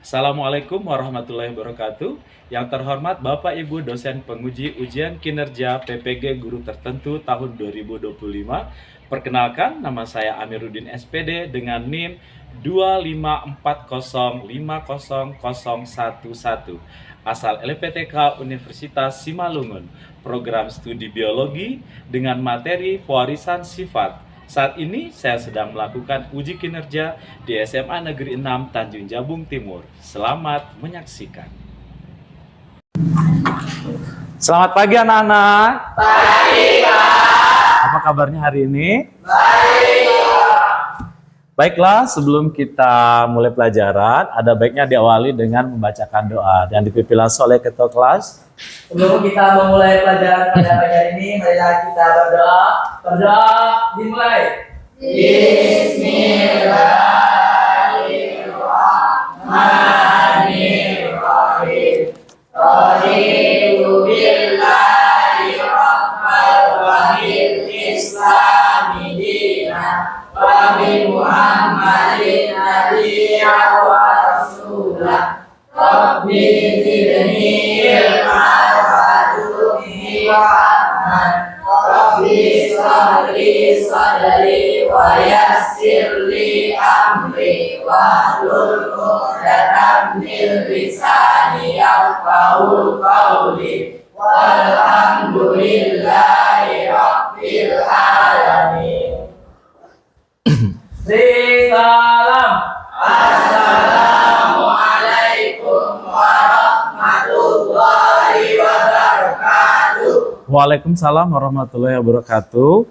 Assalamualaikum warahmatullahi wabarakatuh. Yang terhormat Bapak Ibu dosen penguji ujian kinerja PPG Guru Tertentu tahun 2025. Perkenalkan, nama saya Amiruddin SPD dengan NIM 254050011. Asal LPTK Universitas Simalungun. Program studi biologi dengan materi pewarisan sifat. Saat ini saya sedang melakukan uji kinerja di SMA Negeri 6 Tanjung Jabung Timur. Selamat menyaksikan. Selamat pagi anak-anak. Baik, Kak. Apa kabarnya hari ini? Baik. Baiklah, sebelum kita mulai pelajaran, ada baiknya diawali dengan membacakan doa yang dipimpin langsung oleh ketua kelas. Sebelum kita memulai pelajaran pada pagi hari ini, marilah kita berdoa. Berdoa dimulai. Bismillahirrahmanirrahim. Raditu billahi rabbal wa bil islami dinan wa bi Muhammadin nabiyyan wa rasulah. Rabbi zidni ilman warzuqni fahman. Rabbi shrahli sadri wa yassir li amri wahlul 'uqdatam min lisani yafqahu qawli. Walhamdulillahi rabbil alamin. Salam. Assalamualaikum warahmatullahi wabarakatuh. Waalaikumsalam warahmatullahi wabarakatuh.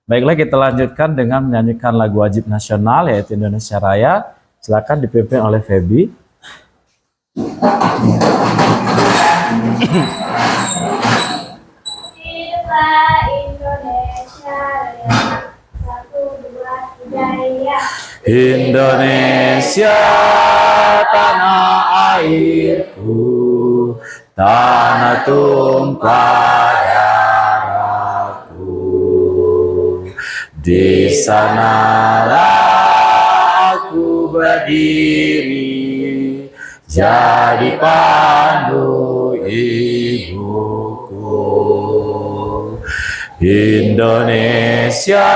Baiklah, kita lanjutkan dengan menyanyikan lagu wajib nasional yaitu Indonesia Raya. Silakan dipimpin oleh Feby. Kita Indonesia Raya, 1, 2, 3 ya. Indonesia tanah airku, tanah tumpah darahku. Di sanalah aku berdiri, jadi pandu ibuku. Indonesia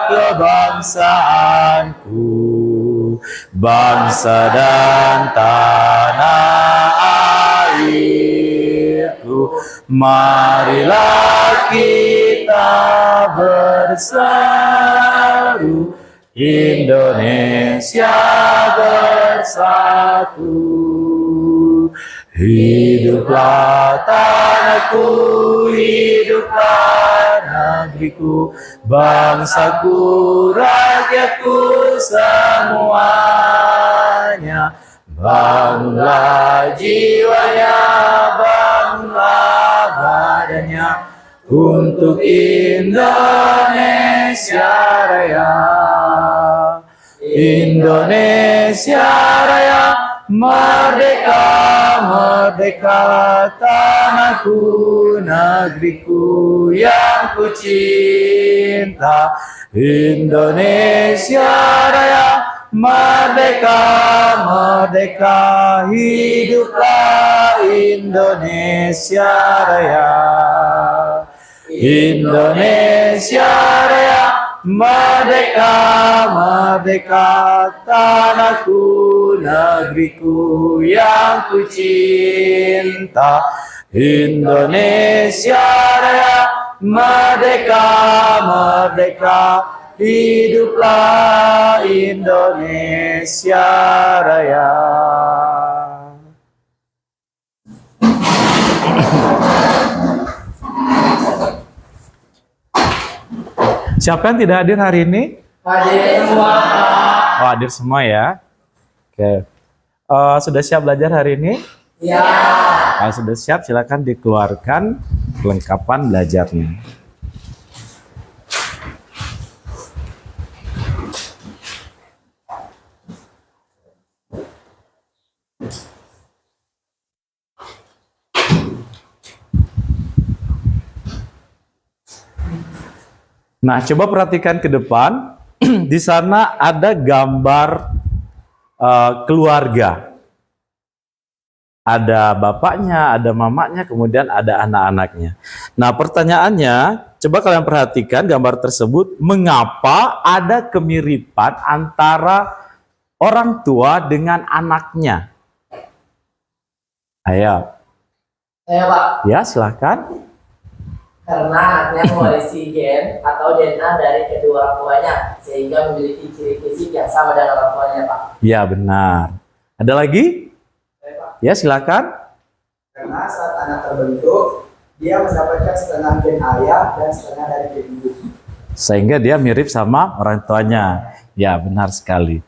kebangsaanku, bangsa dan tanah airku. Marilah kita berseru, Indonesia bersatu. Hiduplah tanahku, hiduplah negeriku, bangsaku, rakyatku semuanya. Bangunlah jiwanya, bangunlah badannya untuk Indonesia Raya. Indonesia Raya, merdeka, merdeka, tanahku, negeriku yang ku cinta. Indonesia Raya, merdeka, merdeka, hiduplah Indonesia Raya. Indonesia Raya, merdeka, merdeka, tanahku, negeriku yang ku cinta. Indonesia Raya, merdeka, merdeka, hiduplah Indonesia Raya. Siapa yang tidak hadir hari ini? Hadir semua. Oh, hadir semua ya. Oke. Sudah siap belajar hari ini? Ya. Kalau sudah siap, silakan dikeluarkan kelengkapan belajarnya. Nah, coba perhatikan ke depan. Di sana ada gambar keluarga. ada bapaknya, ada mamanya, kemudian ada anak-anaknya. Nah, pertanyaannya, coba kalian perhatikan gambar tersebut, mengapa ada kemiripan antara orang tua dengan anaknya? Ayo. Saya Pak, Ya, silakan. karena anaknya mewarisi gen atau DNA dari kedua orang tuanya sehingga memiliki ciri fisik yang sama dengan orang tuanya Pak. Ya, benar. Ada lagi? Saya Pak, Ya, silakan. Karena saat anak terbentuk, dia mendapatkan setengah gen ayah dan setengah dari gen ibu. Sehingga dia mirip sama orang tuanya. Ya, benar sekali.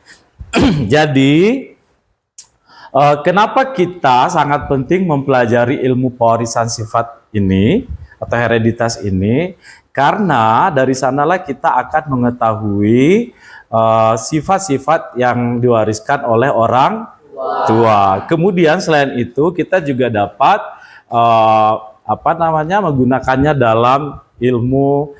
Jadi, kenapa kita sangat penting mempelajari ilmu pewarisan sifat ini atau hereditas ini? Karena dari sanalah kita akan mengetahui sifat-sifat yang diwariskan oleh orang tua. Kemudian selain itu kita juga dapat menggunakannya dalam ilmu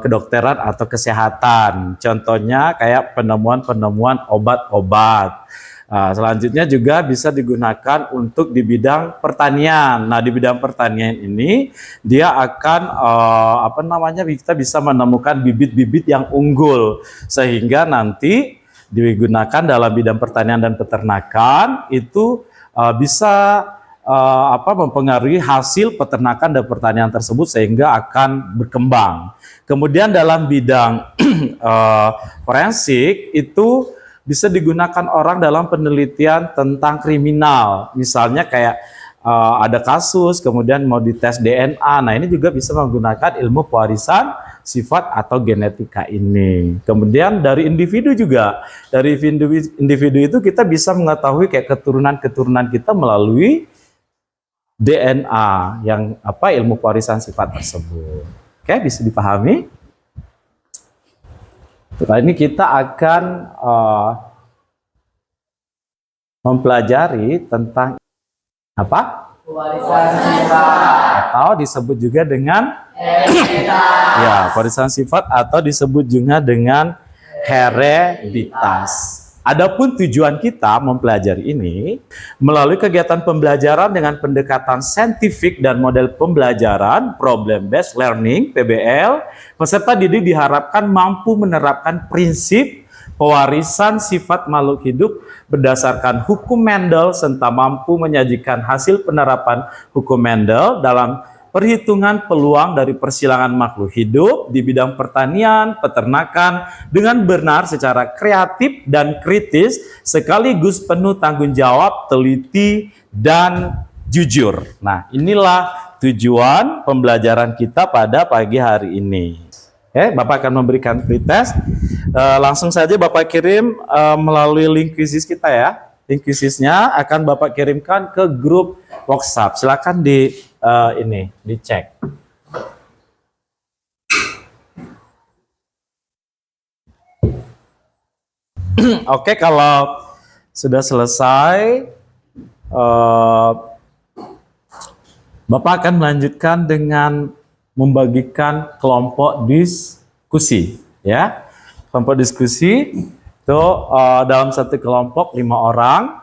kedokteran atau kesehatan. Contohnya kayak penemuan-penemuan obat-obat. Selanjutnya juga bisa digunakan untuk di bidang pertanian. Nah, di bidang pertanian ini dia akan kita bisa menemukan bibit-bibit yang unggul sehingga nanti digunakan dalam bidang pertanian dan peternakan itu bisa mempengaruhi hasil peternakan dan pertanian tersebut sehingga akan berkembang. Kemudian dalam bidang forensik itu bisa digunakan orang dalam penelitian tentang kriminal. Misalnya kayak ada kasus, kemudian mau dites DNA. Nah, ini juga bisa menggunakan ilmu pewarisan sifat atau genetika ini. Kemudian dari individu juga. Dari individu itu kita bisa mengetahui kayak keturunan-keturunan kita melalui DNA yang ilmu pewarisan sifat tersebut. Oke, bisa dipahami? Setelah ini kita akan mempelajari tentang apa? Pewarisan sifat. Atau disebut juga dengan Hereditas. ya, pewarisan sifat atau disebut juga dengan hereditas. Adapun tujuan kita mempelajari ini melalui kegiatan pembelajaran dengan pendekatan saintifik dan model pembelajaran problem based learning (PBL), peserta didik diharapkan mampu menerapkan prinsip pewarisan sifat makhluk hidup berdasarkan hukum Mendel serta mampu menyajikan hasil penerapan hukum Mendel dalam perhitungan peluang dari persilangan makhluk hidup di bidang pertanian, peternakan dengan benar secara kreatif dan kritis sekaligus penuh tanggung jawab, teliti, dan jujur. Nah, inilah tujuan pembelajaran kita pada pagi hari ini. Oke, Bapak akan memberikan pretest. Langsung saja Bapak kirim melalui link quizzes kita ya. Link quizzesnya akan Bapak kirimkan ke grup WhatsApp. Silakan dicek. Oke, kalau sudah selesai, Bapak akan melanjutkan dengan membagikan kelompok diskusi, ya. Kelompok diskusi itu dalam satu kelompok 5 orang,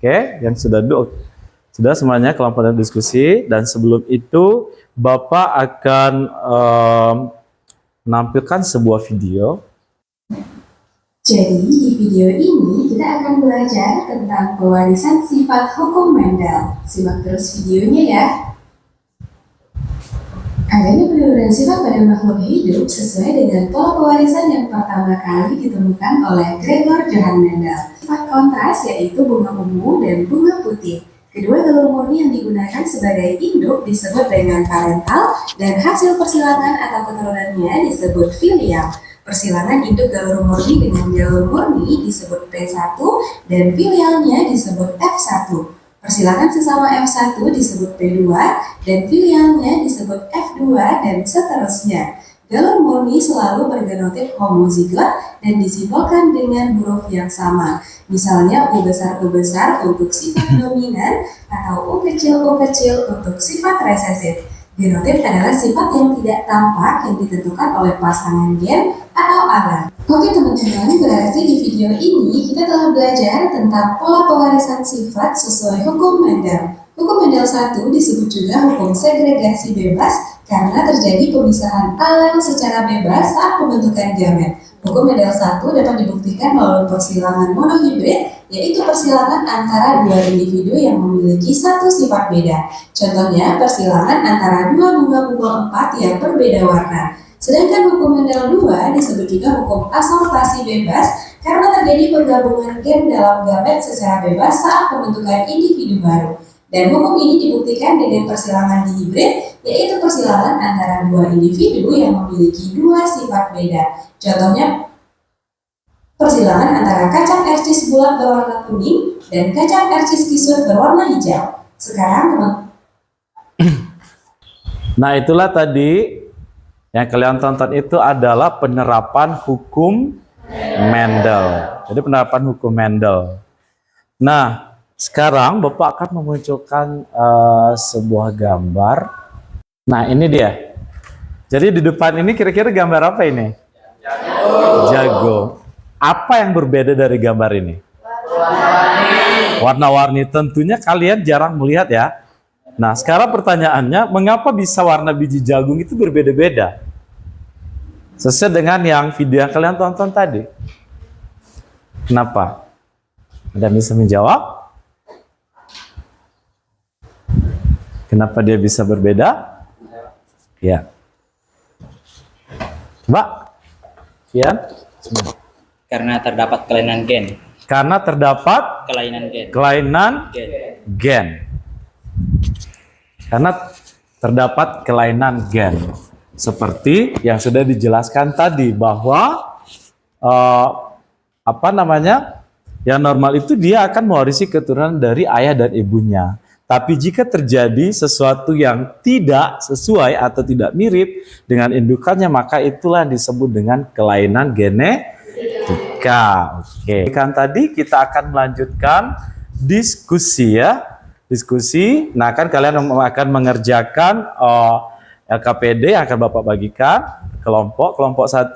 oke, yang sudah semuanya kelompok diskusi. Dan sebelum itu Bapak akan menampilkan sebuah video. Jadi di video ini kita akan belajar tentang pewarisan sifat hukum Mendel. Simak terus videonya ya. Adanya penurunan sifat pada makhluk hidup sesuai dengan pola pewarisan yang pertama kali ditemukan oleh Gregor Johann Mendel. Sifat kontras yaitu bunga ungu dan bunga putih. Kedua telur murni yang digunakan sebagai induk disebut dengan parental dan hasil persilangan atau keturunannya disebut filial. Persilangan induk galur murni dengan galur murni disebut P1 dan filialnya disebut F1. Persilangan sesama F1 disebut P2 dan filialnya disebut F2 dan seterusnya. Galur murni selalu bergenotip homozigot dan disimbolkan dengan huruf yang sama. Misalnya U besar untuk sifat dominan atau U kecil untuk sifat resesif. Genotip adalah sifat yang tidak tampak yang ditentukan oleh pasangan gen atau alat. Oke teman-teman, berarti di video ini kita telah belajar tentang pola pewarisan sifat sesuai hukum Mendel. Hukum Mendel 1 disebut juga hukum segregasi bebas karena terjadi pemisahan alel secara bebas saat pembentukan gamet. Hukum Mendel 1 dapat dibuktikan melalui persilangan monohibrid, yaitu persilangan antara dua individu yang memiliki satu sifat beda. Contohnya, persilangan antara dua bunga bunglon 4 yang berbeda warna. Sedangkan hukum Mendel 2 disebut juga hukum asortasi bebas karena terjadi penggabungan gen dalam gamet secara bebas saat pembentukan individu baru. Dan hukum ini dibuktikan dengan persilangan dihibrid, yaitu persilangan antara dua individu yang memiliki dua sifat beda. Contohnya, persilangan antara kacang ercis bulat berwarna kuning dan kacang ercis kisut berwarna hijau. Sekarang Nah, itulah tadi yang kalian tonton itu adalah penerapan hukum Mendel. Jadi penerapan hukum Mendel. Nah, sekarang Bapak akan memunculkan sebuah gambar. Nah, ini dia. Jadi di depan ini kira-kira gambar apa ini? Jago. Apa yang berbeda dari gambar ini? Warna-warni. Tentunya kalian jarang melihat ya. Nah, sekarang pertanyaannya, mengapa bisa warna biji jagung itu berbeda-beda? Sesuai dengan yang video yang kalian tonton tadi. Kenapa? Ada yang bisa menjawab? Kenapa dia bisa berbeda? Ya. Coba. Ian? Karena terdapat kelainan gen. Karena terdapat Kelainan gen. kelainan Gen. gen. Karena terdapat kelainan gen. Seperti yang sudah dijelaskan tadi bahwa yang normal itu dia akan mewarisi keturunan dari ayah dan ibunya. Tapi jika terjadi sesuatu yang tidak sesuai atau tidak mirip dengan indukannya, maka itulah yang disebut dengan kelainan genetika. Oke. Kan tadi kita akan melanjutkan diskusi ya. Diskusi. Nah, kan kalian akan mengerjakan LKPD yang akan Bapak bagikan kelompok 1.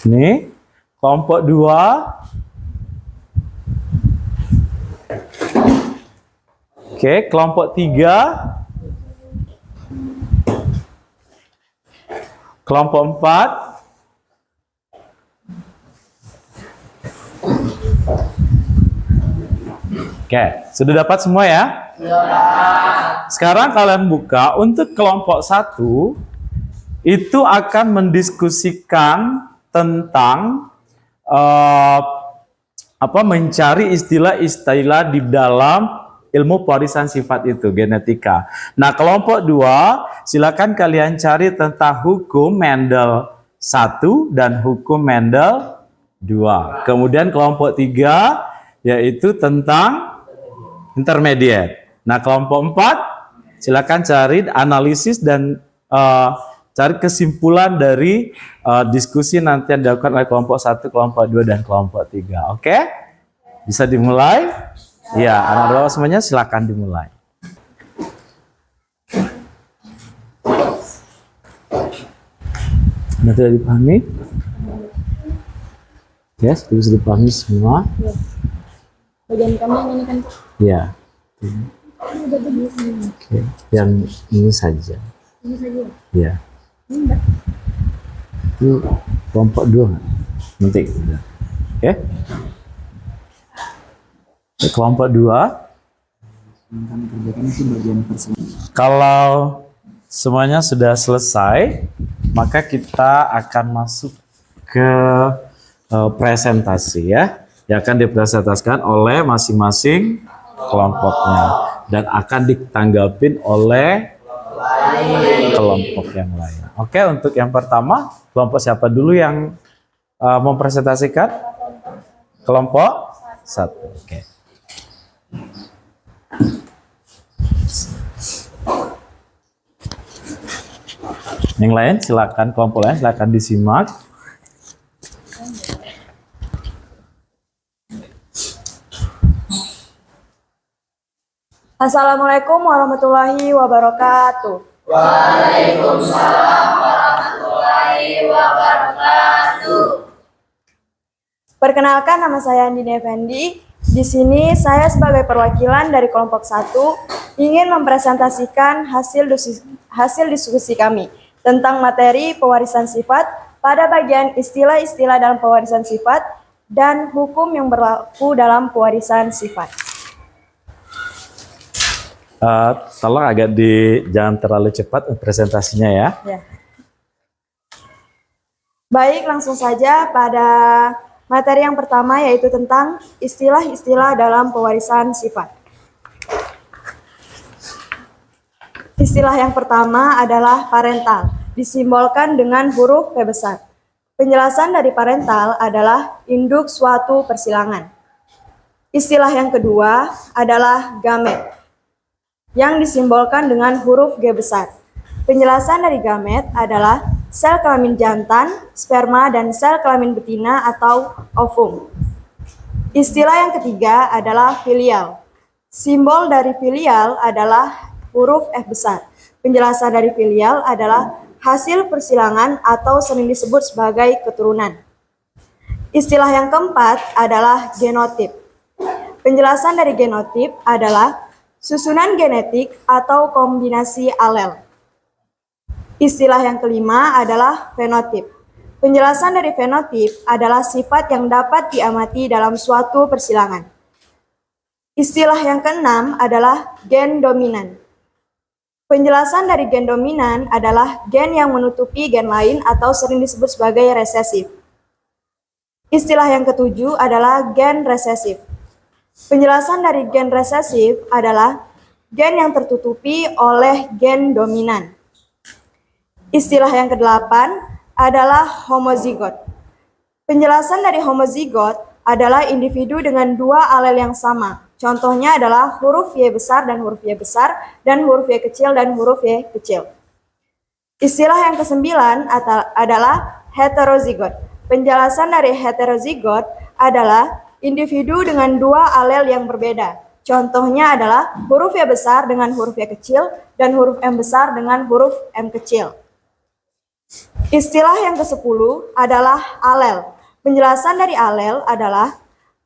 Ini kelompok 2. Oke, kelompok 3. Kelompok 4. Oke, sudah dapat semua ya? Sekarang kalian buka untuk kelompok 1, itu akan mendiskusikan tentang mencari istilah-istilah di dalam ilmu pewarisan sifat itu, genetika. Nah, kelompok 2, silakan kalian cari tentang hukum Mendel 1 dan hukum Mendel 2. Kemudian kelompok 3 yaitu tentang intermediate. Nah, kelompok 4 silakan cari analisis dan cari kesimpulan dari diskusi nanti yang dilakukan oleh kelompok 1, kelompok 2 dan kelompok 3. Oke? Bisa dimulai? Ya, anak Bapak semuanya silakan dimulai. Sudah tidak dipahami? Yes, bisa dipahami semua? Bagian kamu yang ini kan Pak? Ya. Udah begini. Oke, yang ini saja. Ini saja. Ya. Enggak. Itu kelompok 2 nanti. Oke? Kelompok 2. Kalau semuanya sudah selesai, maka kita akan masuk ke presentasi ya, yang akan dipresentasikan oleh masing-masing kelompoknya dan akan ditanggapin oleh kelompok yang lain. Oke, untuk yang pertama, kelompok siapa dulu yang mempresentasikan? Kelompok 1. Oke. Yang lain silakan, kelompok lain silakan disimak. Assalamualaikum warahmatullahi wabarakatuh. Waalaikumsalam warahmatullahi Perkenalkan, nama saya Andini Effendi. Di sini saya sebagai perwakilan dari kelompok 1 ingin mempresentasikan hasil diskusi kami tentang materi pewarisan sifat pada bagian istilah-istilah dalam pewarisan sifat dan hukum yang berlaku dalam pewarisan sifat. Tolong agak jangan terlalu cepat presentasinya ya. Ya. Baik, langsung saja pada materi yang pertama, yaitu tentang istilah-istilah dalam pewarisan sifat. Istilah yang pertama adalah parental, disimbolkan dengan huruf P besar. Penjelasan dari parental adalah induk suatu persilangan. Istilah yang kedua adalah gamet, yang disimbolkan dengan huruf G besar. Penjelasan dari gamet adalah sel kelamin jantan, sperma, dan sel kelamin betina atau ovum. Istilah yang ketiga adalah filial. Simbol dari filial adalah huruf F besar. Penjelasan dari filial adalah hasil persilangan atau sering disebut sebagai keturunan. Istilah yang keempat adalah genotip. Penjelasan dari genotip adalah susunan genetik atau kombinasi alel. Istilah yang kelima adalah fenotip. Penjelasan dari fenotip adalah sifat yang dapat diamati dalam suatu persilangan. Istilah yang keenam adalah gen dominan. Penjelasan dari gen dominan adalah gen yang menutupi gen lain atau sering disebut sebagai resesif. Istilah yang ketujuh adalah gen resesif. Penjelasan dari gen resesif adalah gen yang tertutupi oleh gen dominan. Istilah yang kedelapan adalah homozigot. Penjelasan dari homozigot adalah individu dengan dua alel yang sama. Contohnya adalah huruf Y besar dan huruf Y besar, dan huruf Y kecil dan huruf Y kecil. Istilah yang kesembilan adalah heterozigot. Penjelasan dari heterozigot adalah individu dengan dua alel yang berbeda. Contohnya adalah huruf Y besar dengan huruf Y kecil, dan huruf M besar dengan huruf M kecil. Istilah yang ke-10 adalah alel. Penjelasan dari alel adalah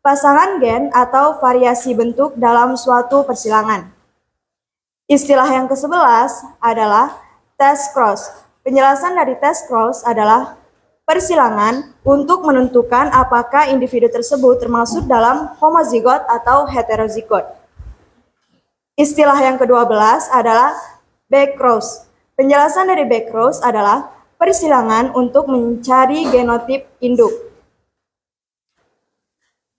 pasangan gen atau variasi bentuk dalam suatu persilangan. Istilah yang ke-11 adalah test cross. Penjelasan dari test cross adalah persilangan untuk menentukan apakah individu tersebut termasuk dalam homozigot atau heterozigot. Istilah yang ke-12 adalah backcross. Penjelasan dari backcross adalah persilangan untuk mencari genotip induk.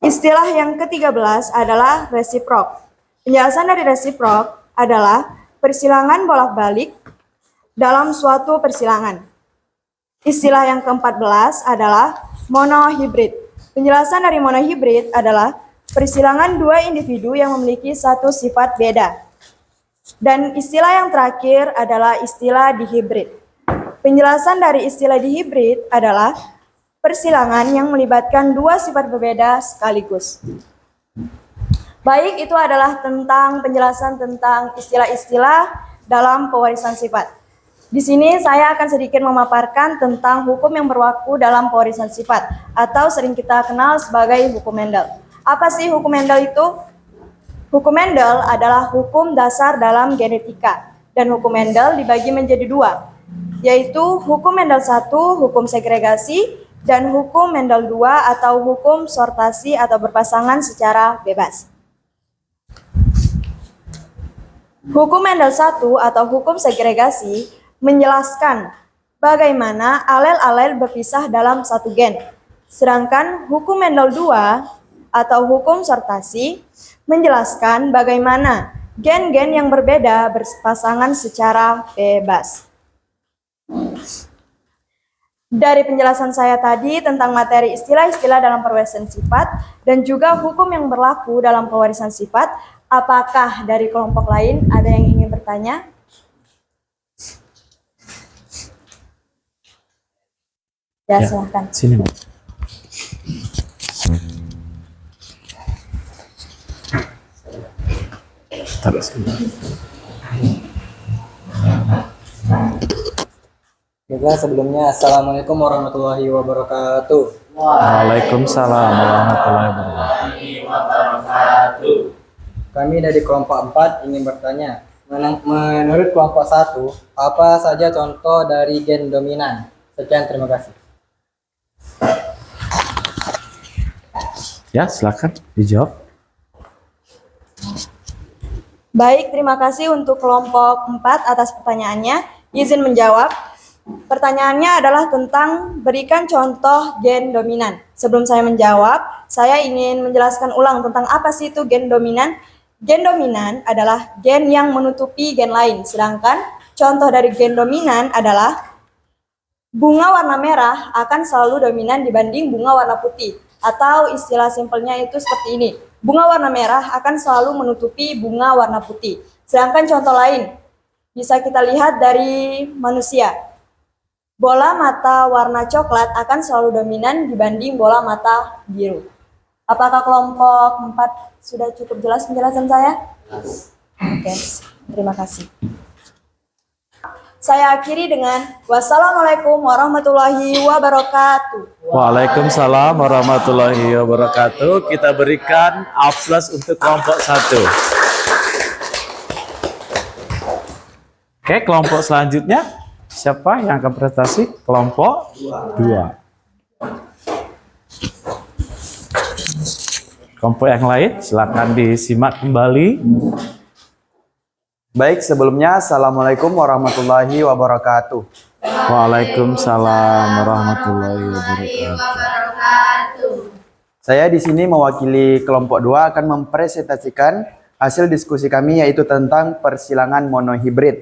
Istilah yang ke-13 adalah resiprok. Penjelasan dari resiprok adalah persilangan bolak-balik dalam suatu persilangan. Istilah yang ke-14 adalah monohibrid. Penjelasan dari monohibrid adalah persilangan dua individu yang memiliki satu sifat beda. Dan istilah yang terakhir adalah istilah dihibrid. Penjelasan dari istilah dihibrid adalah persilangan yang melibatkan dua sifat berbeda sekaligus. Baik, itu adalah tentang penjelasan tentang istilah-istilah dalam pewarisan sifat. Di sini saya akan sedikit memaparkan tentang hukum yang berlaku dalam pewarisan sifat atau sering kita kenal sebagai hukum Mendel. Apa sih hukum Mendel itu? Hukum Mendel adalah hukum dasar dalam genetika, dan hukum Mendel dibagi menjadi dua, yaitu hukum Mendel 1, hukum segregasi, dan hukum Mendel 2 atau hukum sortasi atau berpasangan secara bebas. Hukum Mendel 1 atau hukum segregasi menjelaskan bagaimana alel-alel berpisah dalam satu gen. Sedangkan hukum Mendel 2 atau hukum sortasi menjelaskan bagaimana gen-gen yang berbeda berpasangan secara bebas. Dari penjelasan saya tadi tentang materi istilah-istilah dalam pewarisan sifat dan juga hukum yang berlaku dalam pewarisan sifat, apakah dari kelompok lain ada yang ingin bertanya? Ya, silahkan. Sini, Mbak. Taruh sini. Ya, sebelumnya Assalamualaikum warahmatullahi wabarakatuh. Waalaikumsalam warahmatullahi wabarakatuh. Kami dari kelompok 4 ingin bertanya, menurut kelompok 1, apa saja contoh dari gen dominan? Sekian, terima kasih. Ya, silakan dijawab. Baik, terima kasih untuk kelompok 4 atas pertanyaannya. Izin menjawab. Pertanyaannya adalah tentang berikan contoh gen dominan. Sebelum saya menjawab, saya ingin menjelaskan ulang tentang apa sih itu gen dominan. Gen dominan adalah gen yang menutupi gen lain, sedangkan contoh dari gen dominan adalah bunga warna merah akan selalu dominan dibanding bunga warna putih. Atau istilah simpelnya itu seperti ini. Bunga warna merah akan selalu menutupi bunga warna putih. Sedangkan contoh lain bisa kita lihat dari manusia. Bola mata warna coklat akan selalu dominan dibanding bola mata biru. Apakah kelompok 4 sudah cukup jelas penjelasan saya? Oke, terima kasih. Saya akhiri dengan wassalamualaikum warahmatullahi wabarakatuh. Waalaikumsalam warahmatullahi wabarakatuh. Kita berikan A+ untuk kelompok 1. Oke, kelompok selanjutnya siapa yang akan prestasi? Kelompok 2. Kelompok yang lain silakan disimak kembali. Baik, sebelumnya Assalamualaikum warahmatullahi wabarakatuh. Waalaikumsalam warahmatullahi wabarakatuh. Saya di sini mewakili kelompok 2 akan mempresentasikan hasil diskusi kami yaitu tentang persilangan monohibrid.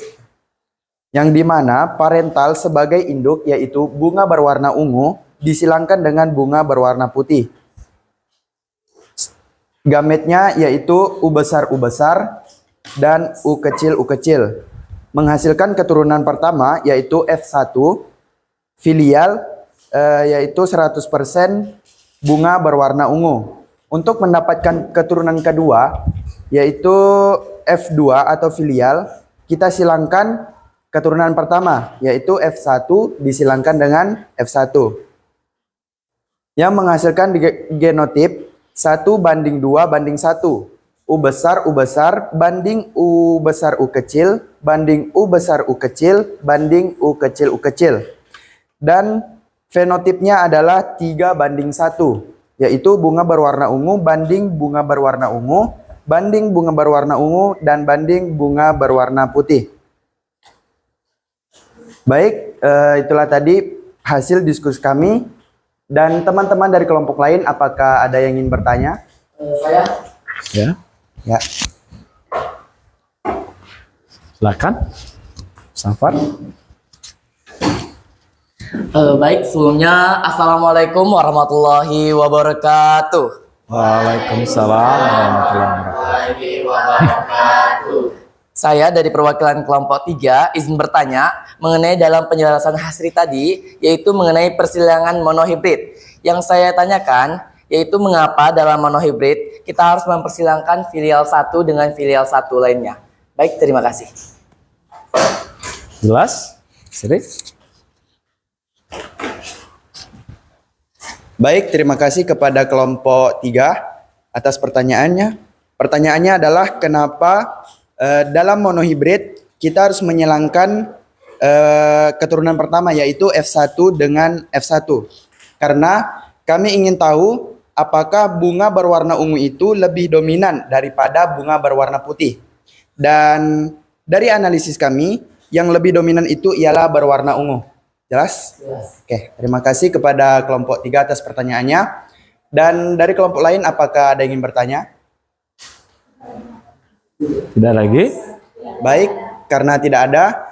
Yang dimana parental sebagai induk yaitu bunga berwarna ungu disilangkan dengan bunga berwarna putih. Gametnya yaitu U besar dan U kecil, menghasilkan keturunan pertama yaitu F1, filial yaitu 100% bunga berwarna ungu. Untuk mendapatkan keturunan kedua yaitu F2 atau filial, kita silangkan keturunan pertama yaitu F1 disilangkan dengan F1 yang menghasilkan genotip 1:2:1. U besar banding U besar U kecil banding U besar U kecil banding U kecil. Dan fenotipnya adalah 3:1, yaitu bunga berwarna ungu banding bunga berwarna ungu banding bunga berwarna ungu dan banding bunga berwarna putih. Baik, itulah tadi hasil diskusi kami. Dan teman-teman dari kelompok lain, apakah ada yang ingin bertanya? Saya Ya. Silakan. Safar. baik, sebelumnya Assalamualaikum warahmatullahi wabarakatuh. Waalaikumsalam warahmatullahi wabarakatuh. Saya dari perwakilan kelompok 3 izin bertanya mengenai dalam penjelasan Hasri tadi, yaitu mengenai persilangan monohibrid. Yang saya tanyakan yaitu mengapa dalam monohibrid kita harus mempersilangkan filial 1 dengan filial 1 lainnya. Baik, terima kasih. Jelas? Seri? Baik, terima kasih kepada kelompok 3 atas pertanyaannya. Pertanyaannya adalah kenapa dalam monohibrid kita harus menyilangkan keturunan pertama yaitu F1 dengan F1. Karena kami ingin tahu apakah bunga berwarna ungu itu lebih dominan daripada bunga berwarna putih. Dan dari analisis kami, yang lebih dominan itu ialah berwarna ungu. Jelas? Oke, terima kasih kepada kelompok 3 atas pertanyaannya. Dan dari kelompok lain, apakah ada yang ingin bertanya? Tidak lagi? Baik, karena tidak ada,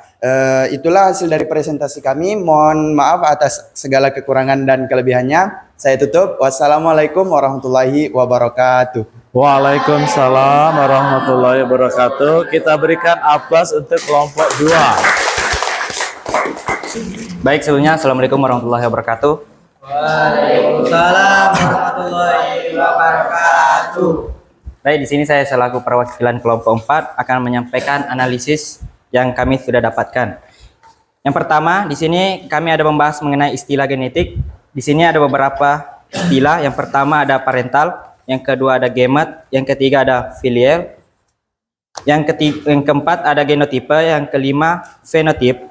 itulah hasil dari presentasi kami. Mohon maaf atas segala kekurangan dan kelebihannya. Saya tutup. Wassalamualaikum warahmatullahi wabarakatuh. Waalaikumsalam warahmatullahi wabarakatuh. Kita berikan A+ untuk kelompok 2. Baik, sebelumnya Assalamualaikum warahmatullahi wabarakatuh. Waalaikumsalam warahmatullahi wabarakatuh. Baik, di sini saya selaku perwakilan kelompok 4 akan menyampaikan analisis yang kami sudah dapatkan. Yang pertama, di sini kami ada membahas mengenai istilah genetik. Di sini ada beberapa istilah. Yang pertama ada parental, yang kedua ada gamete, yang ketiga ada filial, yang keempat ada genotipe, yang kelima fenotip,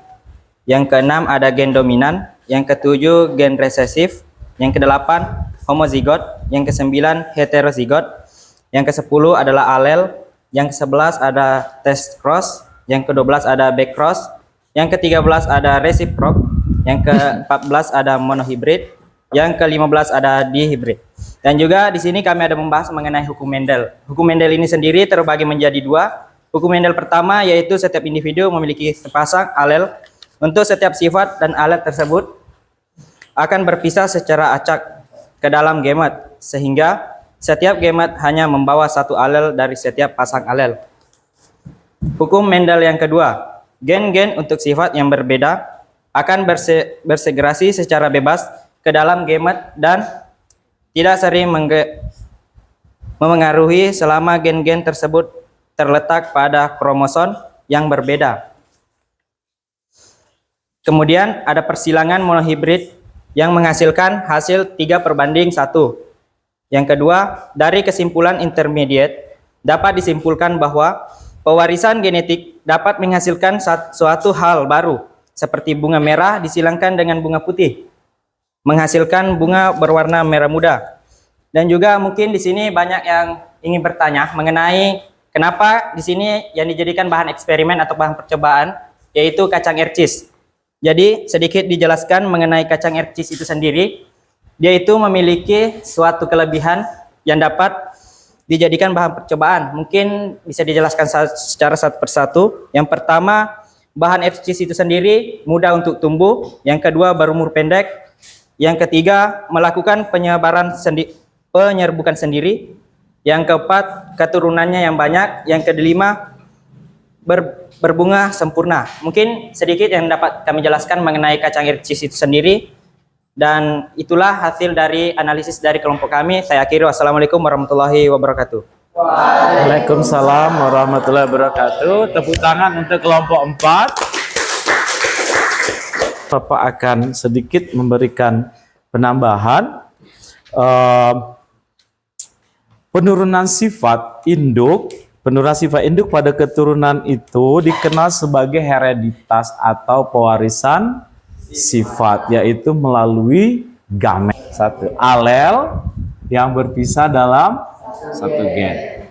yang keenam ada gen dominan, yang ketujuh gen resesif, yang kedelapan homozigot, yang kesembilan heterozigot, yang kesepuluh adalah alel, yang kesebelas ada test cross, yang kedua belas ada back cross, yang ke-13 ada reciprok, yang ke-14 ada monohibrid, yang ke-15 ada dihibrid. Dan juga di sini kami ada membahas mengenai hukum Mendel. Hukum Mendel ini sendiri terbagi menjadi dua. Hukum Mendel pertama yaitu setiap individu memiliki sepasang alel. Untuk setiap sifat dan alel tersebut akan berpisah secara acak ke dalam gamet, sehingga setiap gamet hanya membawa satu alel dari setiap pasang alel. Hukum Mendel yang kedua, gen-gen untuk sifat yang berbeda akan bersegresi secara bebas ke dalam gamet dan tidak sering memengaruhi selama gen-gen tersebut terletak pada kromosom yang berbeda. Kemudian ada persilangan monohibrid yang menghasilkan hasil 3/1. Yang kedua, dari kesimpulan intermediate dapat disimpulkan bahwa pewarisan genetik dapat menghasilkan suatu hal baru, seperti bunga merah disilangkan dengan bunga putih, menghasilkan bunga berwarna merah muda. Dan juga mungkin di sini banyak yang ingin bertanya mengenai kenapa di sini yang dijadikan bahan eksperimen atau bahan percobaan yaitu kacang ercis. Jadi sedikit dijelaskan mengenai kacang ercis itu sendiri, dia itu memiliki suatu kelebihan yang dapat dijadikan bahan percobaan. Mungkin bisa dijelaskan secara satu persatu. Yang pertama, bahan ercis itu sendiri mudah untuk tumbuh. Yang kedua, berumur pendek. Yang ketiga, melakukan penyerbukan sendiri. Yang keempat, keturunannya yang banyak. Yang kelima, berbunga sempurna. Mungkin sedikit yang dapat kami jelaskan mengenai kacang ercis itu sendiri. Dan itulah hasil dari analisis dari kelompok kami. Saya akhiri. Wassalamualaikum warahmatullahi wabarakatuh. Waalaikumsalam warahmatullahi wabarakatuh. Tepuk tangan untuk kelompok 4. Bapak akan sedikit memberikan penambahan. Penurunan sifat induk pada keturunan itu dikenal sebagai hereditas atau pewarisan sifat, yaitu melalui gamet, satu alel yang berpisah dalam satu gen.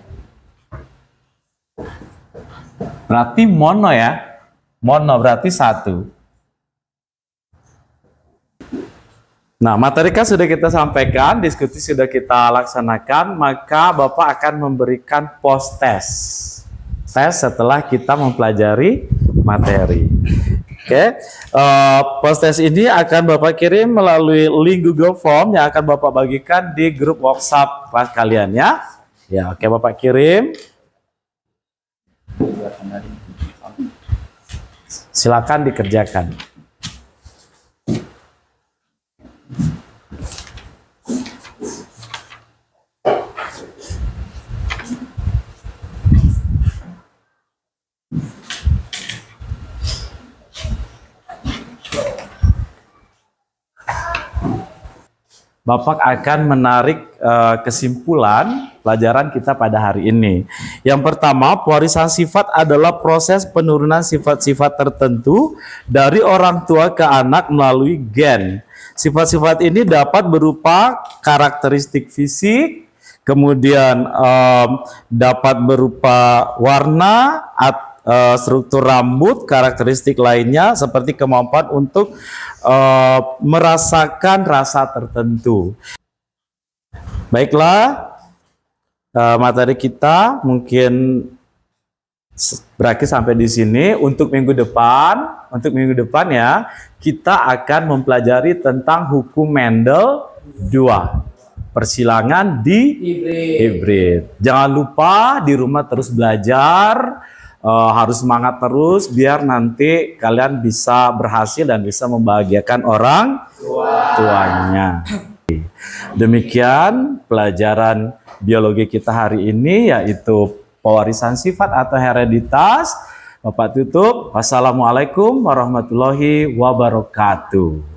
Berarti mono ya, mono berarti satu. Nah, materi kan sudah kita sampaikan, diskusi sudah kita laksanakan, maka Bapak akan memberikan post test setelah kita mempelajari materi. Oke, post test ini akan Bapak kirim melalui link Google Form yang akan Bapak bagikan di grup WhatsApp kelas kalian ya. Ya, oke, Bapak kirim. Silakan dikerjakan. Bapak akan menarik kesimpulan pelajaran kita pada hari ini. Yang pertama, pewarisan sifat adalah proses penurunan sifat-sifat tertentu dari orang tua ke anak melalui gen. Sifat-sifat ini dapat berupa karakteristik fisik, kemudian dapat berupa warna, struktur rambut, karakteristik lainnya seperti kemampuan untuk merasakan rasa tertentu. Baiklah, materi kita mungkin berakhir sampai di sini. Untuk minggu depan ya, kita akan mempelajari tentang hukum Mendel 2, persilangan di hibrid. Jangan lupa di rumah terus belajar. Harus semangat terus biar nanti kalian bisa berhasil dan bisa membahagiakan orang tuanya. Demikian pelajaran biologi kita hari ini, yaitu pewarisan sifat atau hereditas. Bapak tutup. Wassalamualaikum warahmatullahi wabarakatuh.